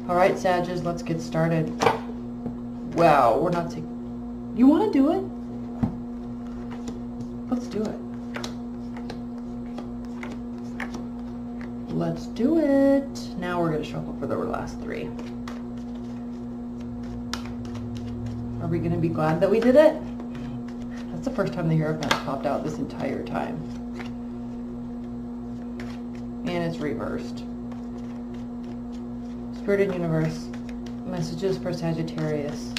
All right, Sages, let's get started. Wow, we're not taking... You want to do it? Let's do it. Let's do it. Now we're going to shuffle for the last three. Are we going to be glad that we did it? That's the first time the Hierophant popped out this entire time. And it's reversed. Spirit and Universe, messages for Sagittarius.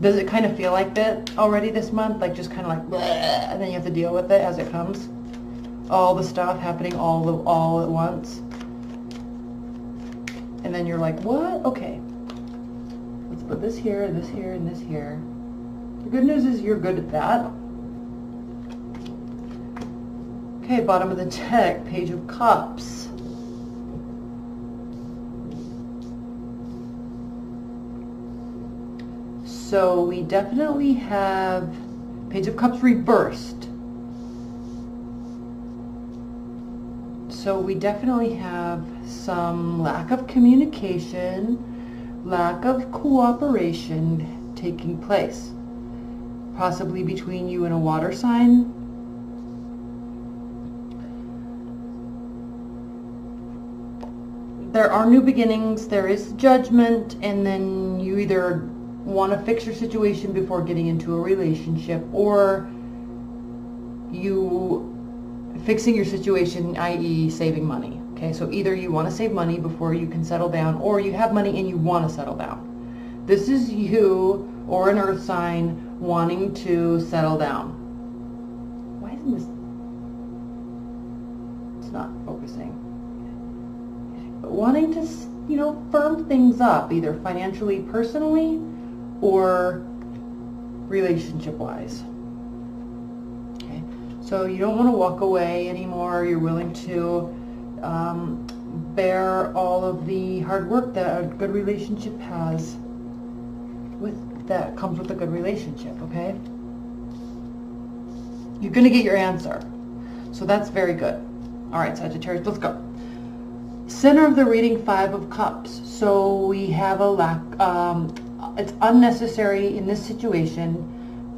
Does it kind of feel like that already this month? Like just kind of like, bleh, and then you have to deal with it as it comes? All the stuff happening all at once. And then you're like, what? Okay. Let's put this here, and this here, and this here. The good news is you're good at that. Okay, bottom of the deck, Page of Cups. So we definitely have Page of Cups reversed. So we definitely have some lack of communication, lack of cooperation taking place. Possibly between you and a water sign. There are new beginnings, there is judgment, and then you either want to fix your situation before getting into a relationship, or you fixing your situation, i.e. saving money. Okay, so either you want to save money before you can settle down, or you have money and you want to settle down. This is you or an earth sign wanting to settle down. Why isn't this? It's not focusing. But wanting to, you know, firm things up, either financially, personally, or relationship-wise. Okay, so you don't want to walk away anymore. You're willing to bear all of the hard work that a good relationship has. That comes with a good relationship. Okay, you're going to get your answer. So that's very good. All right, Sagittarius, let's go. Center of the reading, Five of Cups. So we have a lack. It's unnecessary in this situation.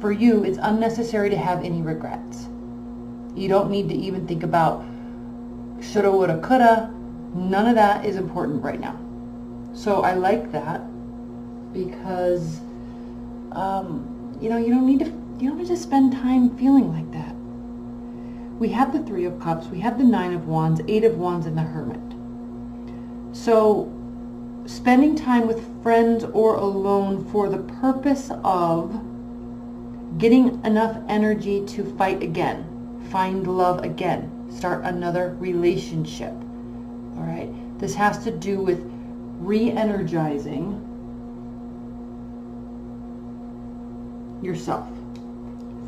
For you, it's unnecessary to have any regrets. You don't need to even think about shoulda, woulda, coulda. None of that is important right now. So I like that because, you know, you don't need to spend time feeling like that. We have the Three of Cups, we have the Nine of Wands, Eight of Wands, and the Hermit. So spending time with friends or alone for the purpose of getting enough energy to fight again, find love again, start another relationship. All right, this has to do with re-energizing yourself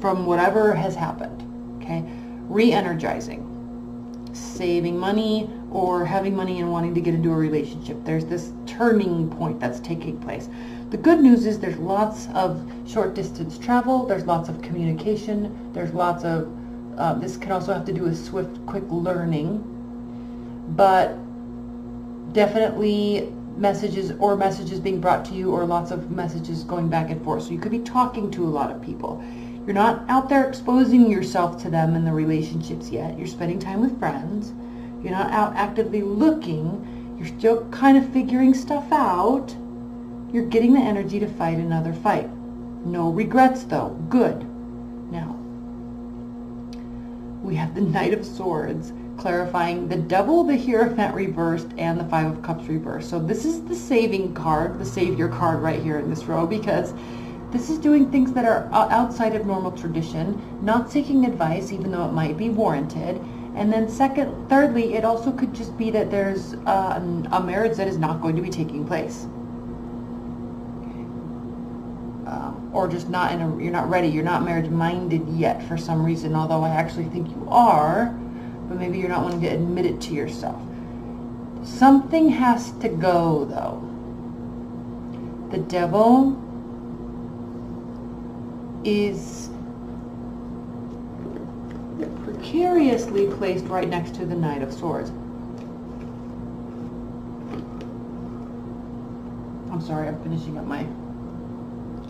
from whatever has happened. Okay, re-energizing, saving money, or having money and wanting to get into a relationship. There's this turning point that's taking place. The good news is there's lots of short distance travel, there's lots of communication, there's lots of, this can also have to do with swift, quick learning, but definitely messages being brought to you, or lots of messages going back and forth. So you could be talking to a lot of people. You're not out there exposing yourself to them in the relationships yet. You're spending time with friends. You're not out actively looking. You're still kind of figuring stuff out. You're getting the energy to fight another fight. No regrets though. Good. Now, we have the Knight of Swords, clarifying the Devil, the Hierophant reversed, and the Five of Cups reversed. So this is the saving card, the savior card right here in this row, because this is doing things that are outside of normal tradition, not seeking advice even though it might be warranted. And then thirdly, it also could just be that there's a marriage that is not going to be taking place. Or just not you're not ready, you're not marriage minded yet for some reason, although I actually think you are, but maybe you're not wanting to admit it to yourself. Something has to go though. The Devil is precariously placed right next to the Knight of Swords. I'm sorry, I'm finishing up my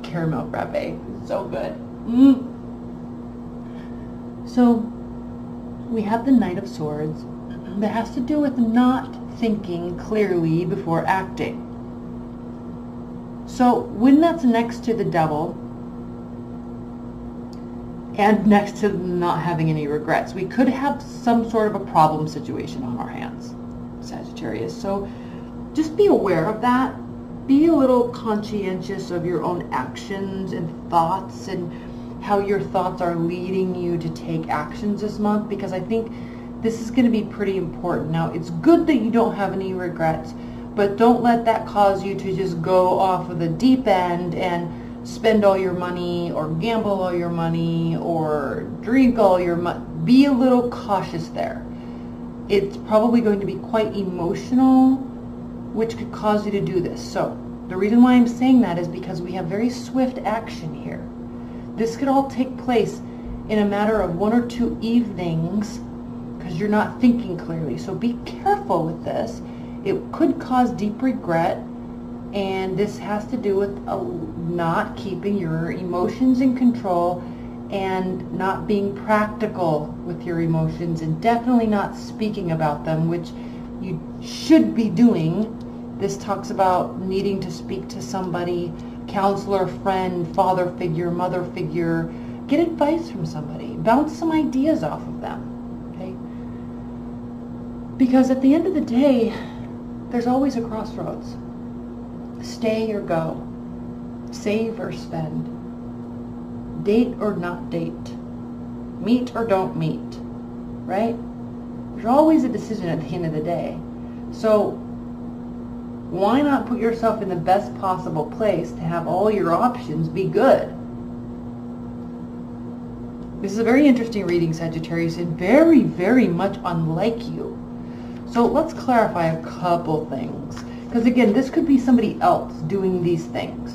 caramel frappe. It's so good. So we have the Knight of Swords that has to do with not thinking clearly before acting. So when that's next to the Devil and next to not having any regrets, we could have some sort of a problem situation on our hands, Sagittarius. So just be aware of that. Be a little conscientious of your own actions and thoughts and how your thoughts are leading you to take actions this month, because I think this is going to be pretty important. Now, it's good that you don't have any regrets, but don't let that cause you to just go off of the deep end and spend all your money or gamble all your money or drink all your money. Be a little cautious there. It's probably going to be quite emotional, which could cause you to do this. So the reason why I'm saying that is because we have very swift action here. This could all take place in a matter of 1 or 2 evenings because you're not thinking clearly. So be careful with this. It could cause deep regret, and this has to do with not keeping your emotions in control and not being practical with your emotions, and definitely not speaking about them, which you should be doing. This talks about needing to speak to somebody, counselor, friend, father figure, mother figure. Get advice from somebody. Bounce some ideas off of them, okay? Because at the end of the day, there's always a crossroads. Stay or go. Save or spend. Date or not date. Meet or don't meet, right? There's always a decision at the end of the day. So why not put yourself in the best possible place to have all your options be good? This is a very interesting reading, Sagittarius, and very, very much unlike you. So let's clarify a couple things. Because again, this could be somebody else doing these things,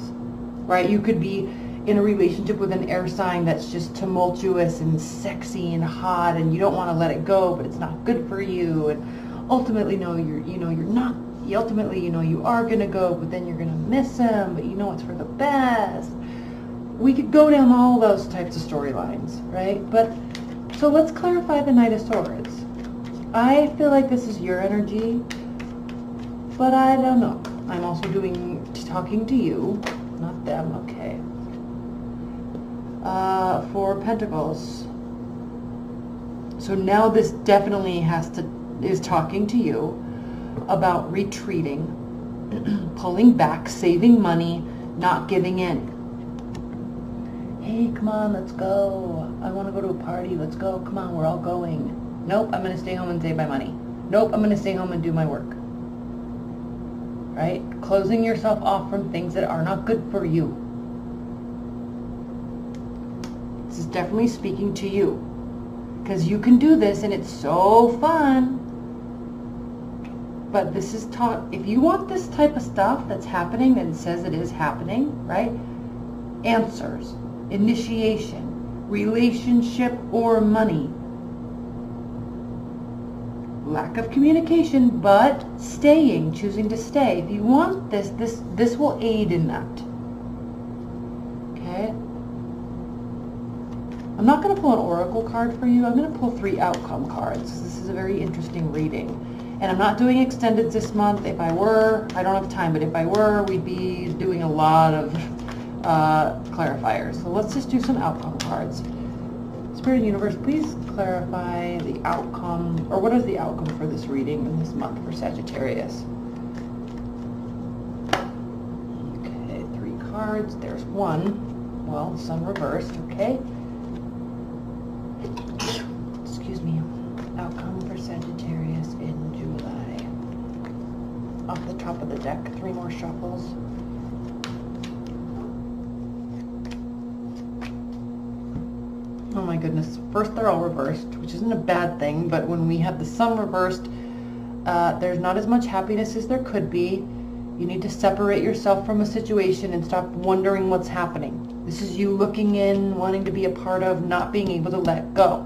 right? You could be in a relationship with an air sign that's just tumultuous and sexy and hot, and you don't want to let it go, but it's not good for you. And ultimately, you are going to go, but then you're going to miss him, but you know it's for the best. We could go down all those types of storylines, right? But so let's clarify the Knight of Swords. I feel like this is your energy, but I don't know. I'm also talking to you, not them, okay. 4 Pentacles. So now this definitely is talking to you about retreating, pulling back, saving money, not giving in. Hey, come on, let's go. I want to go to a party. Let's go. Come on, we're all going. Nope, I'm going to stay home and save my money. Nope, I'm going to stay home and do my work. Right? Closing yourself off from things that are not good for you. This is definitely speaking to you. Because you can do this and it's so fun. But this is if you want this type of stuff that's happening and says it is happening, right? Answers, initiation, relationship or money. Lack of communication, but staying, choosing to stay. If you want this will aid in that. Okay? I'm not going to pull an oracle card for you. I'm going to pull 3 outcome cards. This is a very interesting reading. And I'm not doing extended this month. If I were, I don't have time, but if I were, we'd be doing a lot of clarifiers. So let's just do some outcome cards. Spirit and Universe, please clarify the outcome, or what is the outcome for this reading in this month for Sagittarius? Okay, 3 cards. There's 1. Well, Sun reversed, okay. Excuse me. Outcome for Sagittarius in July. Off the top of the deck, 3 more shuffles. Oh my goodness. First they're all reversed, which isn't a bad thing, but when we have the Sun reversed, there's not as much happiness as there could be. You need to separate yourself from a situation and stop wondering what's happening. This is you looking in, wanting to be a part of, not being able to let go.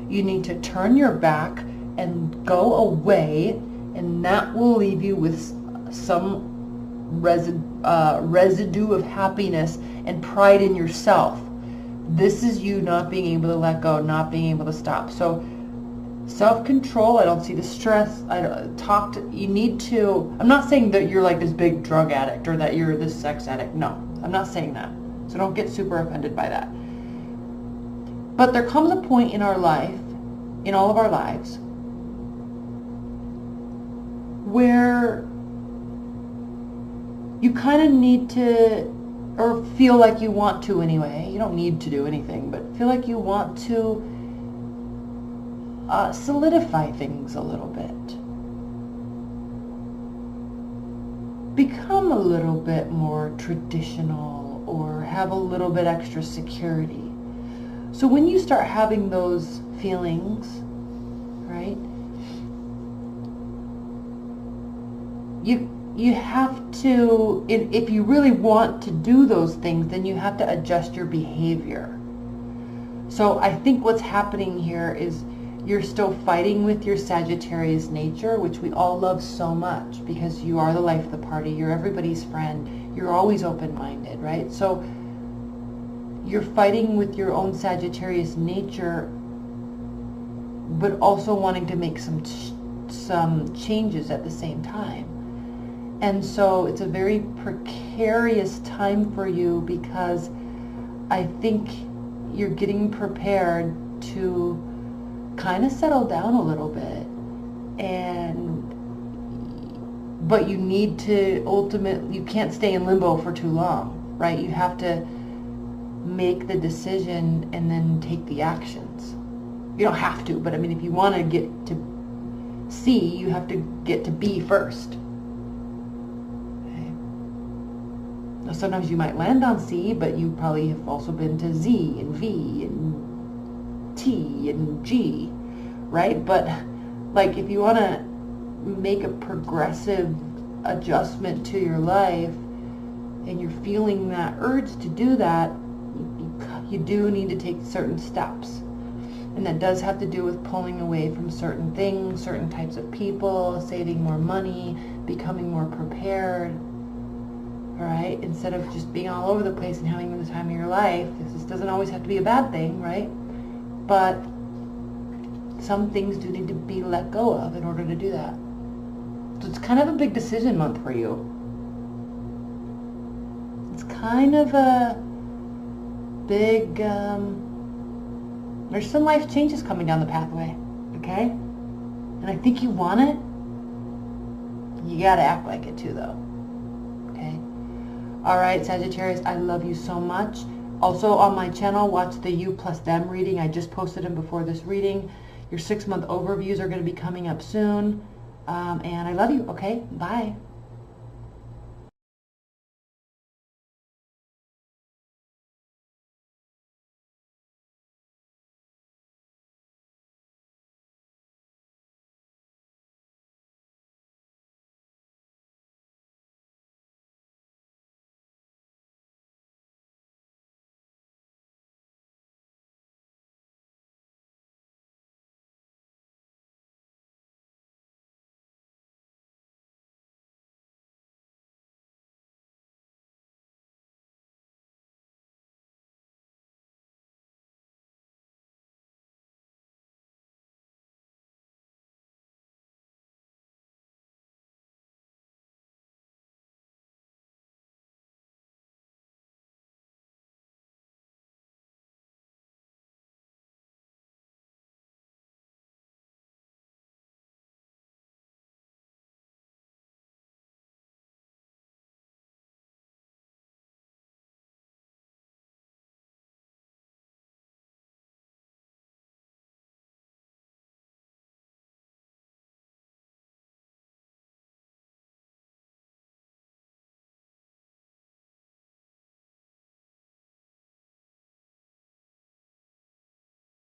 You need to turn your back and go away, and that will leave you with some residue of happiness and pride in yourself. This is you not being able to let go, not being able to stop. So self-control, I don't see the stress. You need to, I'm not saying that you're like this big drug addict or that you're this sex addict. No, I'm not saying that. So don't get super offended by that. But there comes a point in our life, in all of our lives, where you kind of need to, or feel like you want to anyway. You don't need to do anything, but feel like you want to solidify things a little bit. Become a little bit more traditional or have a little bit extra security. So when you start having those feelings, right, you have to, if you really want to do those things, then you have to adjust your behavior. So I think what's happening here is you're still fighting with your Sagittarius nature, which we all love so much because you are the life of the party, you're everybody's friend, you're always open-minded, right? So you're fighting with your own Sagittarius nature, but also wanting to make some changes at the same time. And so it's a very precarious time for you because I think you're getting prepared to kind of settle down a little bit, but you need to ultimately, you can't stay in limbo for too long, right? You have to make the decision and then take the actions. You don't have to, but I mean, if you want to get to C, you have to get to B first. Okay. Now, sometimes you might land on C, but you probably have also been to Z and V and T and G, right? But like, if you want to make a progressive adjustment to your life and you're feeling that urge to do that, you do need to take certain steps. And that does have to do with pulling away from certain things, certain types of people, saving more money, becoming more prepared, all right? Instead of just being all over the place and having the time of your life. This doesn't always have to be a bad thing, right? But some things do need to be let go of in order to do that. So it's kind of a big decision month for you. It's kind of a big, there's some life changes coming down the pathway, okay? And I think you want it. You gotta act like it too, though, okay? All right, Sagittarius, I love you so much. Also on my channel, watch the You plus Them reading. I just posted them before this reading. Your 6-month overviews are going to be coming up soon. And I love you. Okay, bye.